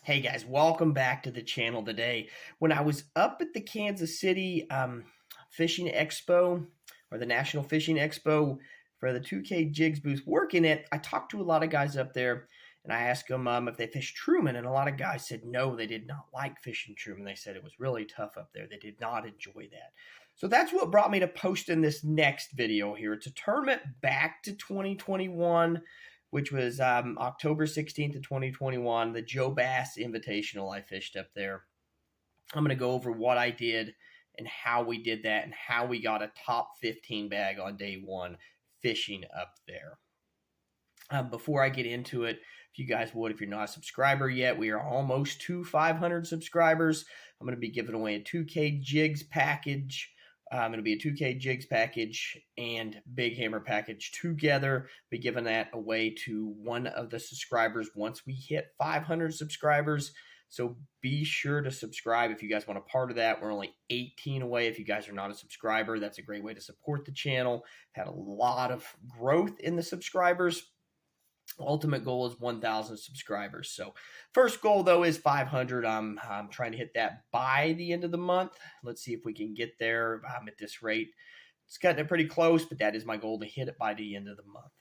Hey guys, welcome back to the channel today. When I was up at the Kansas City Fishing Expo, or the National Fishing Expo for the 2K Jigs booth working it, I talked to a lot of guys up there and I asked them if they fished Truman, and a lot of guys said no, they did not like fishing Truman. They said it was really tough up there. They did not enjoy that. So that's what brought me to posting this next video here. It's a tournament back to 2021, which was October 16th of 2021, the Joe Bass Invitational I fished up there. I'm going to go over what I did and how we did that and how we got a top 15 bag on day one fishing up there. Before I get into it, if you guys would, if you're not a subscriber yet, we are almost to 500 subscribers. I'm going to be giving away a 2K Jigs package. It'll be a 2K Jigs package and Big Hammer package together. Be giving that away to one of the subscribers once we hit 500 subscribers. So be sure to subscribe if you guys want a part of that. We're only 18 away. If you guys are not a subscriber, that's a great way to support the channel. Had a lot of growth in the subscribers. Ultimate goal is 1,000 subscribers. So first goal, though, is 500. I'm trying to hit that by the end of the month. Let's see if we can get there at this rate. It's gotten pretty close, but that is my goal, to hit it by the end of the month.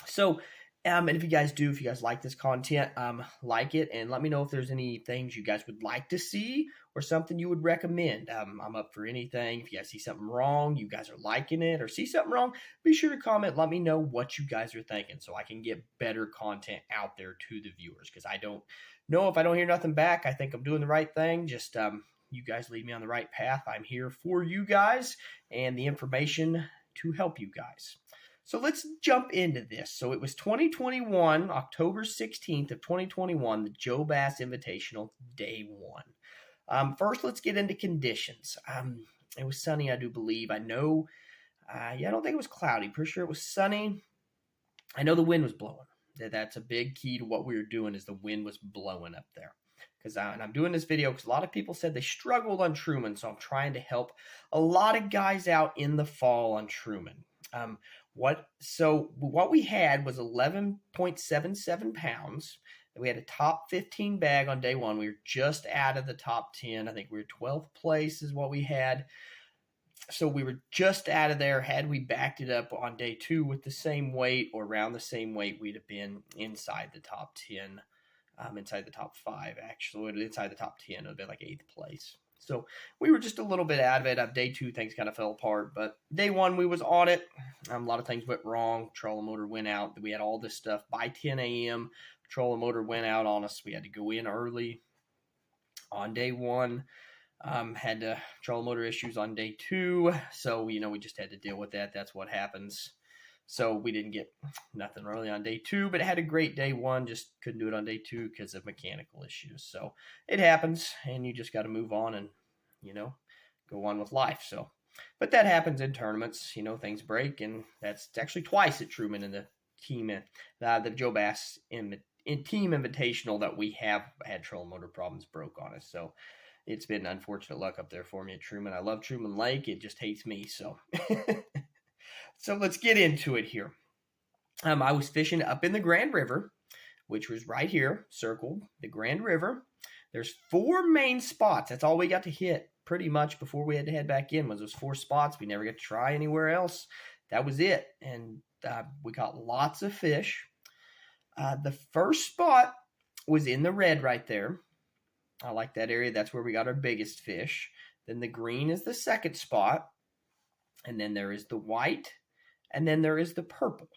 So, and if you guys like this content, like it, and let me know if there's any things you guys would like to see or something you would recommend. I'm up for anything. If you guys see something wrong, you guys are liking it, or see something wrong, be sure to comment. Let me know what you guys are thinking so I can get better content out there to the viewers, because I don't know if I don't hear nothing back. I think I'm doing the right thing. Just you guys lead me on the right path. I'm here for you guys and the information to help you guys. So let's jump into this. So it was 2021, October 16th of 2021, the Joe Bass Invitational, day one. First, let's get into conditions. It was sunny, I do believe. I know, I don't think it was cloudy. Pretty sure it was sunny. I know the wind was blowing. That's a big key to what we were doing, is the wind was blowing up there. And I'm doing this video because a lot of people said they struggled on Truman, so I'm trying to help a lot of guys out in the fall on Truman. What we had was 11.77 pounds. We had a top 15 bag on day one. We were just out of the top 10. I think we were 12th place is what we had. So we were just out of there. Had we backed it up on day two with the same weight or around the same weight, we'd have been inside the top 10, inside the top 5, actually. Inside the top 10, it would have been like 8th place. So we were just a little bit out of it. Day two, things kind of fell apart. But day one, we was on it. A lot of things went wrong. Trolling motor went out. We had all this stuff by 10 a.m. Trolling motor went out on us. We had to go in early on day one. Had trolling motor issues on day two. So, we just had to deal with that. That's what happens. So we didn't get nothing really on day two, but it had a great day one. Just couldn't do it on day two because of mechanical issues. So it happens, and you just got to move on and, go on with life. So, but that happens in tournaments. Things break, and that's actually twice at Truman in the team, the Joe Bass in Team Invitational that we have had trolling motor problems broke on us. So it's been unfortunate luck up there for me at Truman. I love Truman Lake. It just hates me. So. So let's get into it here. I was fishing up in the Grand River, which was right here, circled, the Grand River. There's 4 main spots. That's all we got to hit pretty much before we had to head back in, was those 4 spots. We never got to try anywhere else. That was it. And we caught lots of fish. The first spot was in the red right there. I like that area. That's where we got our biggest fish. Then the green is the second spot. And then there is the white. And then there is the purple.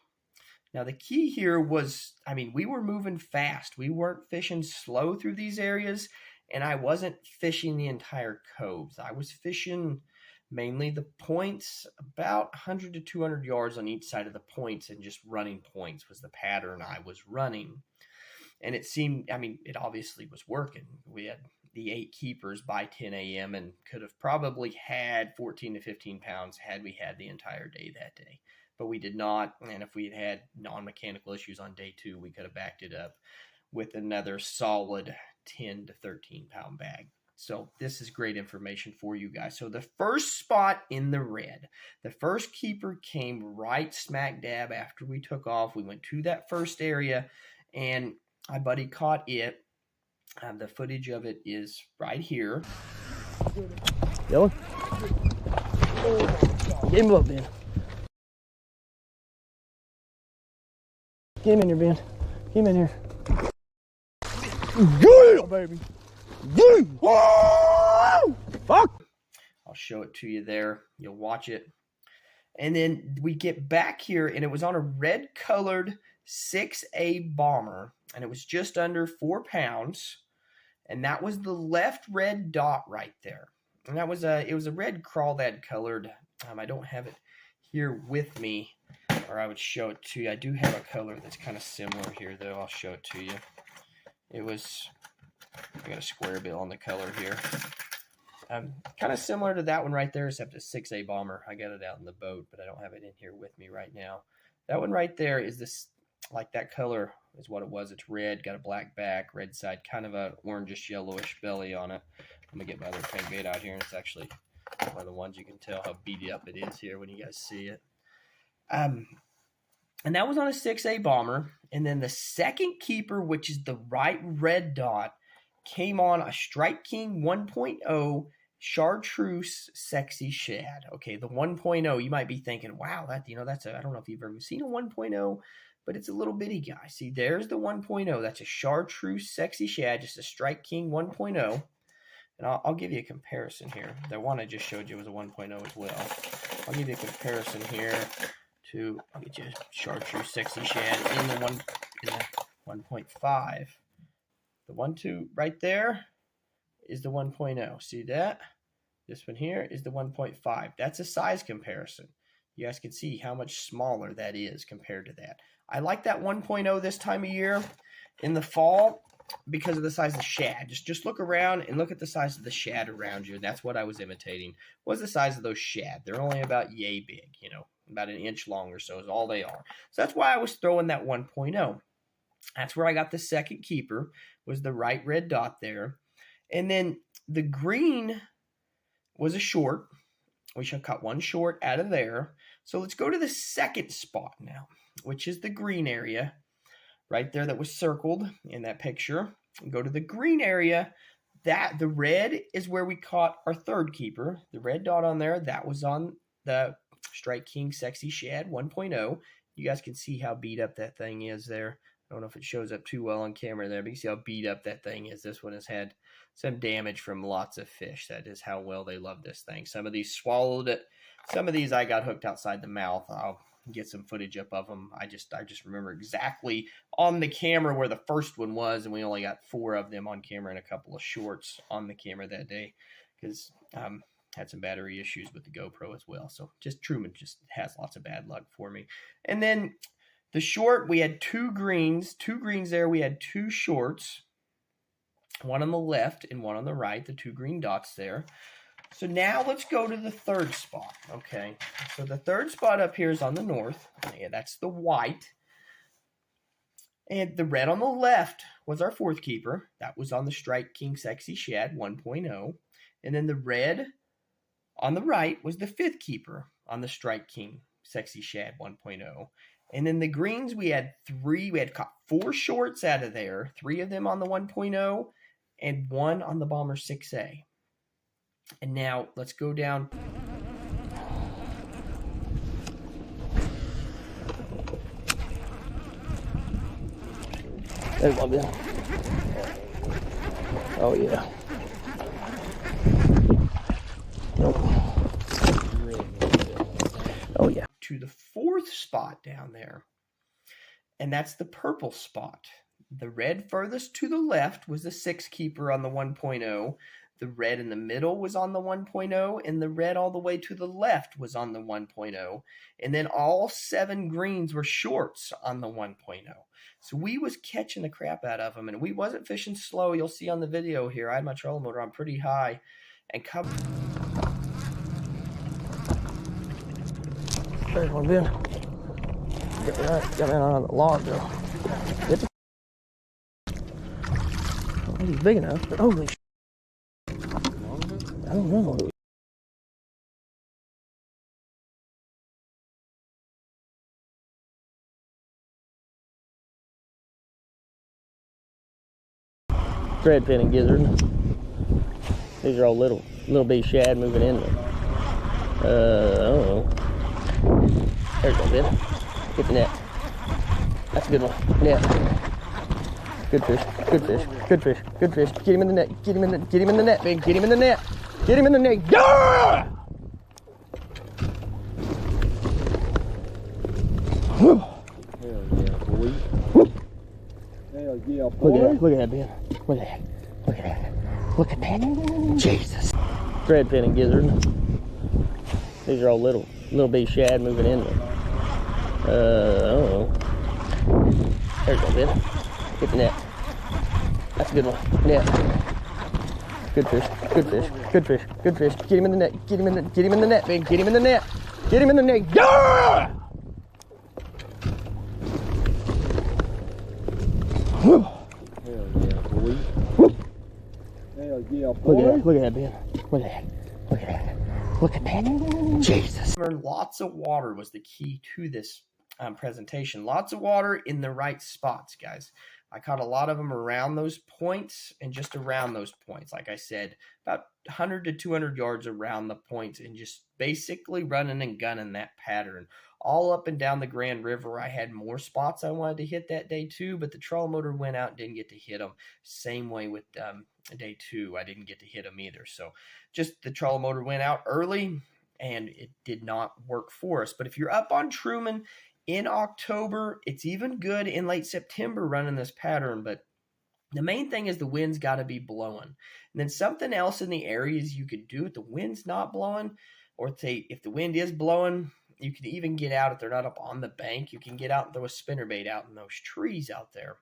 Now, the key here was, we were moving fast. We weren't fishing slow through these areas, and I wasn't fishing the entire coves. I was fishing mainly the points, about 100 to 200 yards on each side of the points, and just running points was the pattern I was running. And it seemed, it obviously was working. We had the 8 keepers by 10 a.m. and could have probably had 14 to 15 pounds had we had the entire day that day. But we did not, and if we had non-mechanical issues on day two, we could have backed it up with another solid 10 to 13 pound bag. So this is great information for you guys. So the first spot in the red, the first keeper came right smack dab after we took off. We went to that first area, and my buddy caught it. The footage of it is right here. Yellow? Get him up, Ben. Get him in here, Ben. Get him in here. Yeah, baby. Yeah. Fuck. I'll show it to you there. You'll watch it. And then we get back here, and it was on a red-colored 6A bomber, and it was just under 4 pounds. And that was the left red dot right there. And that was it was a red crawdad colored. I don't have it here with me, or I would show it to you. I do have a color that's kind of similar here, though. I'll show it to you. It was, I got a square bill on the color here. Kind of similar to that one right there, except a 6A bomber. I got it out in the boat, but I don't have it in here with me right now. That one right there is this, like that color is what it was. It's red, got a black back, red side, kind of a orangish yellowish belly on it. I'm gonna get my other crankbait out here, and it's actually one of the ones you can tell how beat up it is here when you guys see it. And that was on a 6A bomber. And then the second keeper, which is the right red dot, came on a Strike King 1.0 chartreuse sexy shad. Okay, the 1.0, you might be thinking, wow, that, that's a, I don't know if you've ever seen a 1.0, but it's a little bitty guy. See, there's the 1.0. That's a chartreuse sexy shad, just a Strike King 1.0. And I'll give you a comparison here. The one I just showed you was a 1.0 as well. I'll give you a comparison here to, I'll get you a chartreuse sexy shad in the 1.5. The 1.2 right there is the 1.0. See that? This one here is the 1.5. That's a size comparison. You guys can see how much smaller that is compared to that. I like that 1.0 this time of year in the fall because of the size of the shad. Just look around and look at the size of the shad around you. That's what I was imitating. What's the size of those shad? They're only about yay big, about an inch long or so is all they are. So that's why I was throwing that 1.0. That's where I got the second keeper, was the right red dot there. And then the green was a short. We should cut one short out of there. So let's go to the second spot now, which is the green area right there that was circled in that picture. Go to the green area. That the red is where we caught our third keeper. The red dot on there, that was on the Strike King Sexy Shad 1.0. You guys can see how beat up that thing is there. I don't know if it shows up too well on camera there, but you see how beat up that thing is. This one has had some damage from lots of fish. That is how well they love this thing. Some of these swallowed it. Some of these I got hooked outside the mouth. I'll get some footage up of them. I just remember exactly on the camera where the first one was, and we only got 4 of them on camera and a couple of shorts on the camera that day because had some battery issues with the GoPro as well. So Truman just has lots of bad luck for me. And then the short, we had 2 greens. 2 greens there. We had 2 shorts. One on the left and one on the right. The 2 green dots there. So now let's go to the third spot. Okay. So the third spot up here is on the north. Yeah, that's the white. And the red on the left was our fourth keeper. That was on the Strike King Sexy Shad 1.0. And then the red on the right was the 5th keeper on the Strike King Sexy Shad 1.0. And then the greens, we had 3. We had caught 4 shorts out of there. 3 of them on the 1.0 and 1 on the Bomber 6A. And now let's go down. There's one, Bill. Oh, yeah. Nope. Oh, yeah. To the 4th spot down there. And that's the purple spot. The red furthest to the left was the 6th keeper on the 1.0. The red in the middle was on the 1.0, and the red all the way to the left was on the 1.0. And then all 7 greens were shorts on the 1.0. So we was catching the crap out of them, and we wasn't fishing slow. You'll see on the video here, I had my trolling motor on pretty high and covered. There's one, Ben. Got me on the log, though. He's big enough, but holy shit. I don't know. Thread fin and gizzard. These are all little bitty shad moving in there. I don't know. There you go, Ben. Get the net. That's a good one. Net. Good fish. Good fish. Good fish. Good fish. Get him in the net. Get him in the net, Ben. Get him in the net. Get him in the net. Yeah! Hell yeah, boy. Hell yeah, boy. Look at that, Ben. Look at that. Look at that. Look at that. Jesus. Thread fin and gizzard. These are all little bitty shad moving in there. I don't know. There you go, Ben. Get the net. That's a good one. Net. Good fish. Good fish. Good fish. Good fish. Get him in the net. Get him in the net, Ben. Get him in the net. Get him in the net. Yeah! Hell yeah, boy. Hell yeah, boy. Look at that, Ben. Look at that. Look at that. Look at that. Jesus. Lots of water was the key to this presentation. Lots of water in the right spots, guys. I caught a lot of them around those points and just around those points. Like I said, about 100 to 200 yards around the points and just basically running and gunning that pattern. All up and down the Grand River, I had more spots I wanted to hit that day too, but the trolling motor went out and didn't get to hit them. Same way with day two, I didn't get to hit them either. So just the trolling motor went out early and it did not work for us. But if you're up on Truman in October, it's even good in late September running this pattern, but the main thing is the wind's got to be blowing. And then something else in the areas you could do if the wind's not blowing, or say if the wind is blowing, you can even get out if they're not up on the bank. You can get out and throw a spinnerbait out in those trees out there.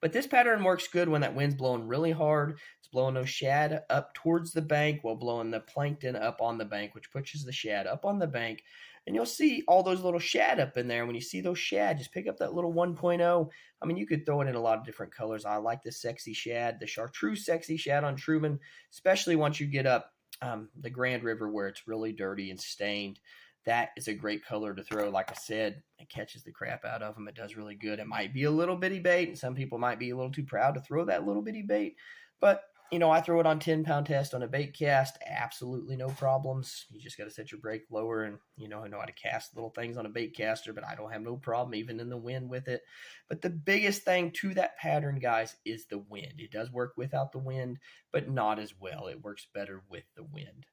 But this pattern works good when that wind's blowing really hard. It's blowing those shad up towards the bank while blowing the plankton up on the bank, which pushes the shad up on the bank. And you'll see all those little shad up in there. When you see those shad, just pick up that little 1.0. I mean, you could throw it in a lot of different colors. I like the sexy shad, the chartreuse sexy shad on Truman, especially once you get up the Grand River where it's really dirty and stained. That is a great color to throw. Like I said, it catches the crap out of them. It does really good. It might be a little bitty bait, and some people might be a little too proud to throw that little bitty bait. But, you know, I throw it on 10-pound test on a bait cast. Absolutely no problems. You just got to set your brake lower, and, you know, I know how to cast little things on a bait caster, but I don't have no problem even in the wind with it. But the biggest thing to that pattern, guys, is the wind. It does work without the wind, but not as well. It works better with the wind.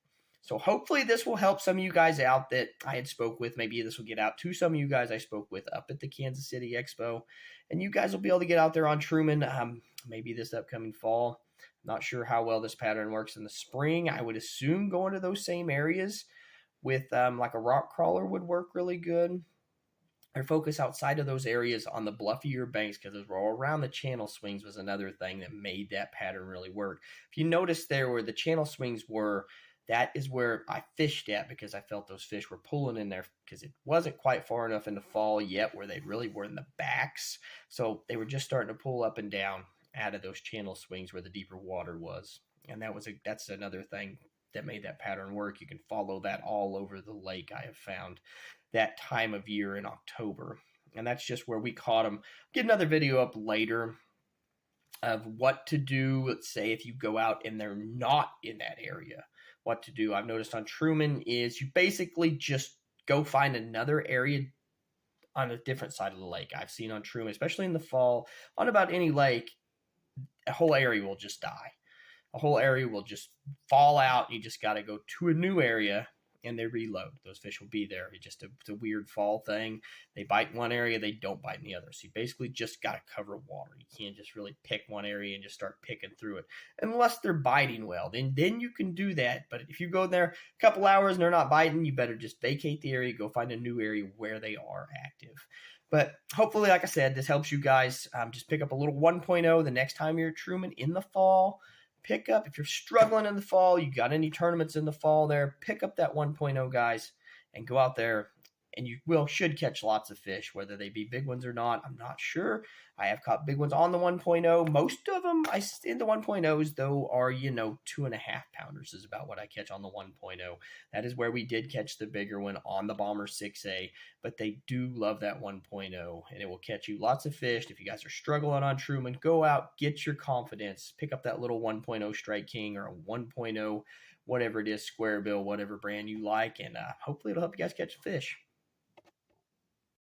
So hopefully this will help some of you guys out that I had spoke with. Maybe this will get out to some of you guys I spoke with up at the Kansas City Expo. And you guys will be able to get out there on Truman maybe this upcoming fall. Not sure how well this pattern works in the spring. I would assume going to those same areas with like a rock crawler would work really good. Or focus outside of those areas on the bluffier banks, because those were all around the channel swings was another thing that made that pattern really work. If you notice there where the channel swings were, that is where I fished at, because I felt those fish were pulling in there, because it wasn't quite far enough in the fall yet where they really were in the backs. So they were just starting to pull up and down out of those channel swings where the deeper water was. And that's another thing that made that pattern work. You can follow that all over the lake, I have found, that time of year in October. And that's just where we caught them. Get another video up later of what to do, let's say, if you go out and they're not in that area. What to do. I've noticed on Truman is you basically just go find another area on a different side of the lake. I've seen on Truman, especially in the fall, on about any lake, a whole area will just die. A whole area will just fall out. You just got to go to a new area and they reload. Those fish will be there. It's a weird fall thing. They bite in one area, they don't bite in the other. So you basically just got to cover water. You can't just really pick one area and just start picking through it. Unless they're biting well, then you can do that. But if you go there a couple hours and they're not biting, you better just vacate the area, go find a new area where they are active. But hopefully, like I said, this helps you guys. Just pick up a little 1.0 the next time you're at Truman in the fall. Pick up, if you're struggling in the fall, you got any tournaments in the fall there, pick up that 1.0, guys, and go out there and you should catch lots of fish, whether they be big ones or not. I'm not sure. I have caught big ones on the 1.0. Most of them in the 1.0s, though, are 2.5 pounders is about what I catch on the 1.0. That is where we did catch the bigger one on the Bomber 6A, but they do love that 1.0, and it will catch you lots of fish. If you guys are struggling on Truman, go out, get your confidence, pick up that little 1.0 Strike King or a 1.0 whatever it is, square bill, whatever brand you like, and hopefully it'll help you guys catch fish.